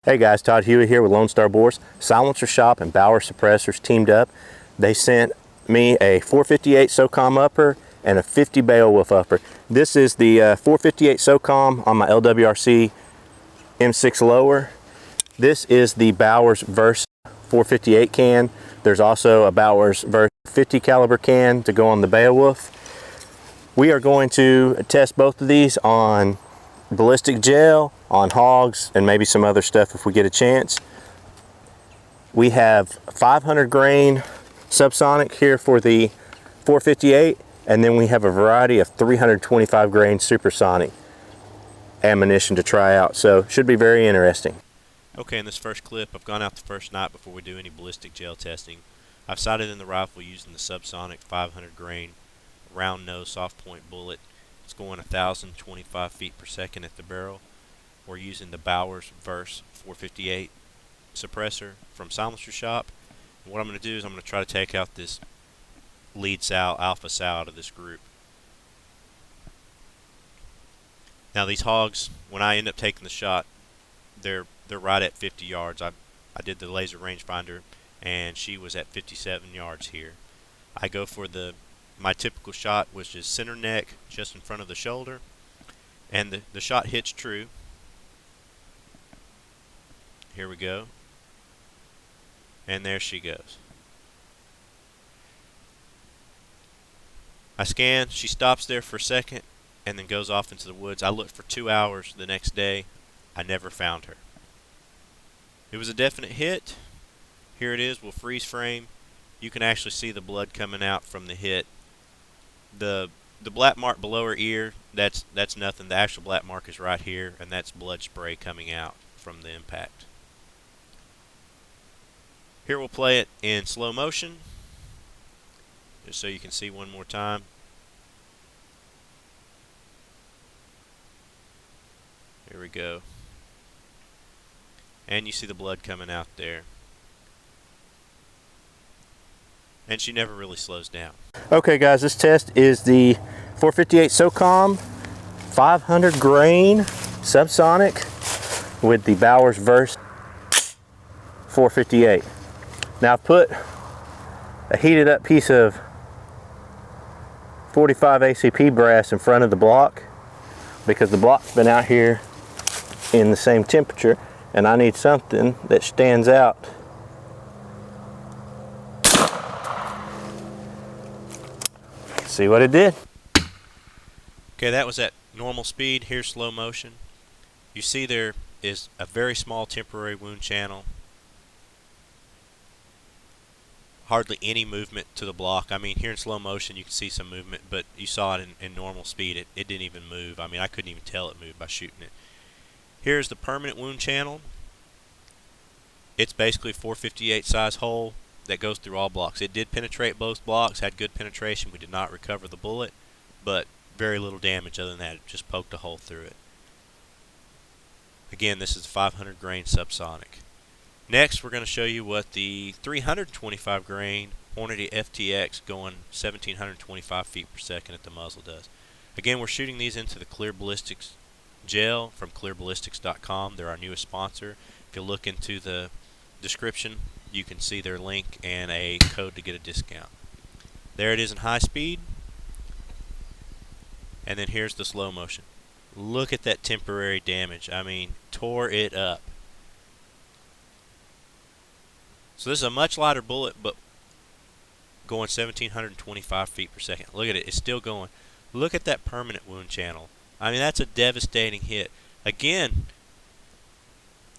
Hey guys, Todd Huey here with Lone Star Bores. Silencer Shop and Bauer Suppressors teamed up. They sent me a 458 Socom upper and a 50 Beowulf upper. This is the 458 Socom on my LWRC M6 lower. This is the Bauer's Versa 458 can. There's also a Bauer's Versa 50 caliber can to go on the Beowulf. We are going to test both of these on ballistic gel, on HOGS, and maybe some other stuff if we get a chance. We have 500 grain Subsonic here for the 458, and then we have a variety of 325 grain Supersonic ammunition to try out, so should be very interesting. Okay, in this first clip, I've gone out the first night before we do any ballistic gel testing. I've sighted in the rifle using the Subsonic 500 grain round nose soft point bullet. It's going 1,025 feet per second at the barrel. We're using the Bauer's Versa 458 suppressor from Silencer Shop. And what I'm going to do is I'm going to try to take out this lead sow, alpha sow, out of this group. Now these hogs, when I end up taking the shot, they're right at 50 yards. I did the laser rangefinder and she was at 57 yards here. I go for my typical shot, which is center neck, just in front of the shoulder, and the shot hits true. Here we go, and there she goes. I scan, she stops there for a second and then goes off into the woods. I looked for 2 hours the next day. I never found her. It was a definite hit. Here it is. We'll freeze frame. You can actually see the blood coming out from the hit. The black mark below her ear, that's nothing. The actual black mark is right here, and that's blood spray coming out from the impact. Here we'll play it in slow motion, just so you can see one more time. Here we go. And you see the blood coming out there. And she never really slows down. Okay guys, this test is the 458 Socom 500 grain Subsonic with the Bauer's Versa 458. Now I've put a heated up piece of 45 ACP brass in front of the block because the block's been out here in the same temperature, and I need something that stands out. See what it did? Okay, that was at normal speed. Here's slow motion. You see there is a very small temporary wound channel. Hardly any movement to the block. I mean, here in slow motion you can see some movement, but you saw it in normal speed. It didn't even move. I mean, I couldn't even tell it moved by shooting it. Here's the permanent wound channel. It's basically a 458 size hole that goes through all blocks. It did penetrate both blocks, had good penetration. We did not recover the bullet, but very little damage other than that. It just poked a hole through it. Again, this is 500 grain Subsonic. Next, we're going to show you what the 325 grain Hornady FTX going 1,725 feet per second at the muzzle does. Again, we're shooting these into the ClearBallistics gel from ClearBallistics.com. They're our newest sponsor. If you look into the description, you can see their link and a code to get a discount. There it is in high speed. And then here's the slow motion. Look at that temporary damage. I mean, tore it up. So this is a much lighter bullet, but going 1,725 feet per second. Look at it. It's still going. Look at that permanent wound channel. I mean, that's a devastating hit. Again,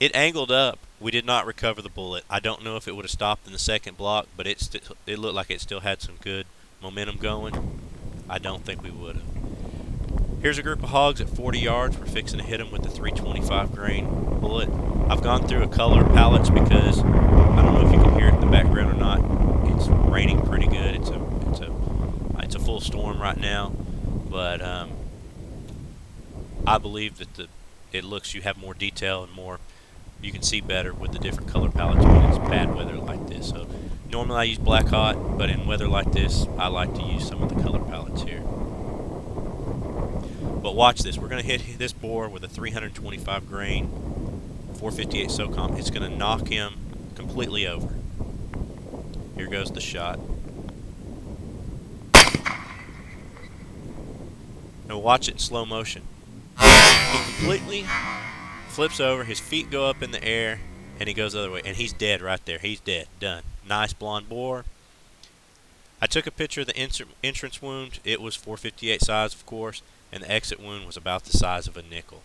it angled up. We did not recover the bullet. I don't know if it would have stopped in the second block, but it looked like it still had some good momentum going. I don't think we would have. Here's a group of hogs at 40 yards. We're fixing to hit them with the 325 grain bullet. I've gone through a color palettes because I don't know if you can hear it in the background or not. It's raining pretty good. It's a full storm right now, but I believe that you have more detail and more. You can see better with the different color palettes when it's bad weather like this. So normally I use black hot, but in weather like this, I like to use some of the color palettes here. But watch this. We're going to hit this bore with a 325 grain 458 Socom, it's going to knock him completely over. Here goes the shot. Now watch it in slow motion. He completely flips over, his feet go up in the air, and he goes the other way, and he's dead right there. He's dead. Done. Nice blonde bore. I took a picture of the entrance wound. It was 458 size, of course, and the exit wound was about the size of a nickel.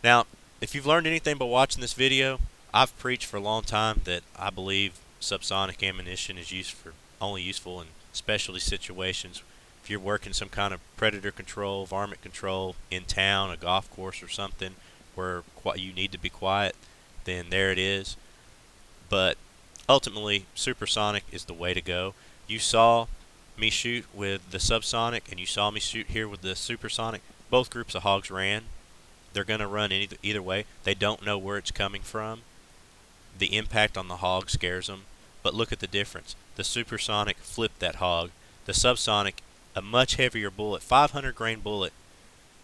Now, if you've learned anything by watching this video, I've preached for a long time that I believe subsonic ammunition is only useful in specialty situations. If you're working some kind of predator control, varmint control in town, a golf course or something where you need to be quiet, then there it is. But ultimately, supersonic is the way to go. You saw me shoot with the subsonic, and you saw me shoot here with the supersonic. Both groups of hogs ran. They're going to run either way. They don't know where it's coming from. The impact on the hog scares them. But look at the difference. The supersonic flipped that hog. The subsonic, a much heavier bullet, 500 grain bullet,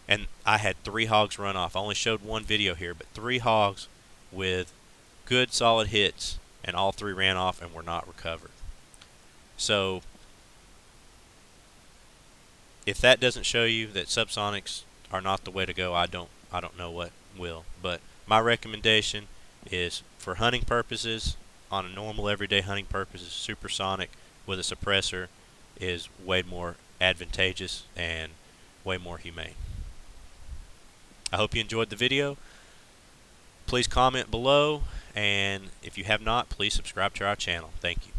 and I had 3 hogs run off. I only showed one video here, but 3 hogs with good solid hits, and all 3 ran off and were not recovered. So if that doesn't show you that subsonics are not the way to go, I don't know what will. But my recommendation is, for hunting purposes, on a normal everyday hunting purposes, supersonic with a suppressor is way more advantageous and way more humane. I hope you enjoyed the video. Please comment below, and if you have not, please subscribe to our channel. Thank you.